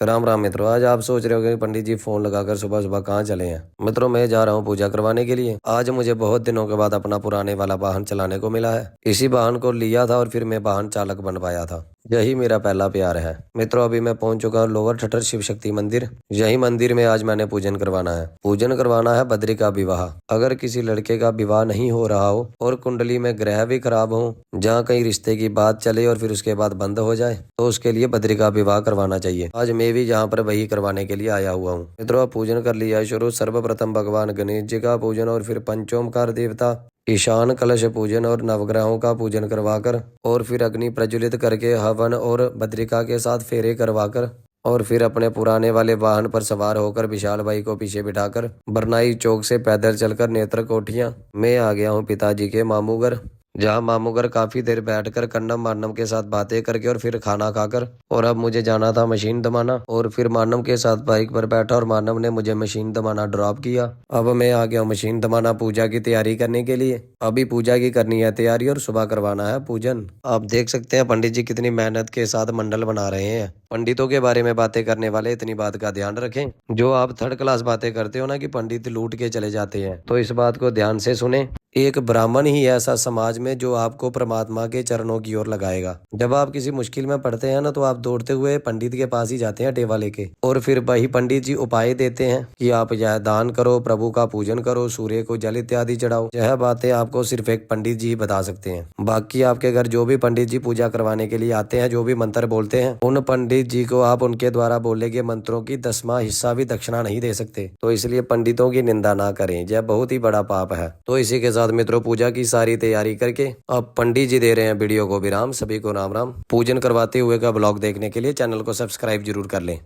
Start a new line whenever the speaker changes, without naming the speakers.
राम राम मित्रों। आज आप सोच रहे हो कि पंडित जी फोन लगाकर सुबह सुबह कहाँ चले हैं। मित्रों, मैं जा रहा हूँ पूजा करवाने के लिए। आज मुझे बहुत दिनों के बाद अपना पुराने वाला वाहन चलाने को मिला है। इसी वाहन को लिया था और फिर मैं वाहन चालक बन पाया था। यही मेरा पहला प्यार है। मित्रों, अभी मैं पहुंच चुका हूँ लोअर ठठर शिव शक्ति मंदिर। यही मंदिर में आज मैंने पूजन करवाना है। पूजन करवाना है बद्री का विवाह। अगर किसी लड़के का विवाह नहीं हो रहा हो और कुंडली में ग्रह भी खराब हो, जहाँ कहीं रिश्ते की बात चले और फिर उसके बाद बंद हो जाए, तो उसके लिए बद्री का विवाह करवाना चाहिए। आज मैं भी यहाँ पर वही करवाने के लिए आया हुआ हूँ। मित्रों, पूजन कर लिया है शुरू। सर्वप्रथम भगवान गणेश जी का पूजन और फिर पंचोमकार देवता, ईशान कलश पूजन और नवग्रहों का पूजन करवाकर और फिर अग्नि प्रज्वलित करके हवन और बद्रिका के साथ फेरे करवाकर और फिर अपने पुराने वाले वाहन पर सवार होकर विशाल भाई को पीछे बिठाकर बरनाई चौक से पैदल चलकर नेत्र कोठियां मैं आ गया हूँ पिताजी के मामू घर। जहाँ मामू घर काफी देर बैठकर कन्नम मानम के साथ बातें करके और फिर खाना खाकर, और अब मुझे जाना था मशीन दबाना। और फिर मानम के साथ बाइक पर बैठा और मानम ने मुझे मशीन दबाना ड्रॉप किया। अब मैं आ गया हूँ मशीन दबाना पूजा की तैयारी करने के लिए। अभी पूजा की करनी है तैयारी और सुबह करवाना है पूजन। आप देख सकते हैं पंडित जी कितनी मेहनत के साथ मंडल बना रहे हैं। पंडितों के बारे में बातें करने वाले इतनी बात का ध्यान रखें। जो आप थर्ड क्लास बातें करते हो ना कि पंडित लूट के चले जाते हैं, तो इस बात को ध्यान से सुने। एक ब्राह्मण ही ऐसा समाज में जो आपको परमात्मा के चरणों की ओर लगाएगा। जब आप किसी मुश्किल में पड़ते हैं ना, तो आप दौड़ते हुए पंडित के पास ही जाते हैं टेवा लेके, और फिर वही पंडित जी उपाय देते हैं कि आप यह दान करो, प्रभु का पूजन करो, सूर्य को जल इत्यादि चढ़ाओ। यह बातें आपको सिर्फ एक पंडित जी ही बता सकते हैं। बाकी आपके घर जो भी पंडित जी पूजा करवाने के लिए आते हैं, जो भी मंत्र बोलते हैं, उन पंडित जी को आप उनके द्वारा बोले गए मंत्रों की 10वां हिस्सा भी दक्षिणा नहीं दे सकते। तो इसलिए पंडितों की निंदा ना करें, यह बहुत ही बड़ा पाप है। तो इसी के साथ मित्रों, पूजा की सारी तैयारी करके अब पंडित जी दे रहे हैं वीडियो को विराम। सभी को राम राम। पूजन करवाते हुए का ब्लॉग देखने के लिए चैनल को सब्सक्राइब जरूर कर लें।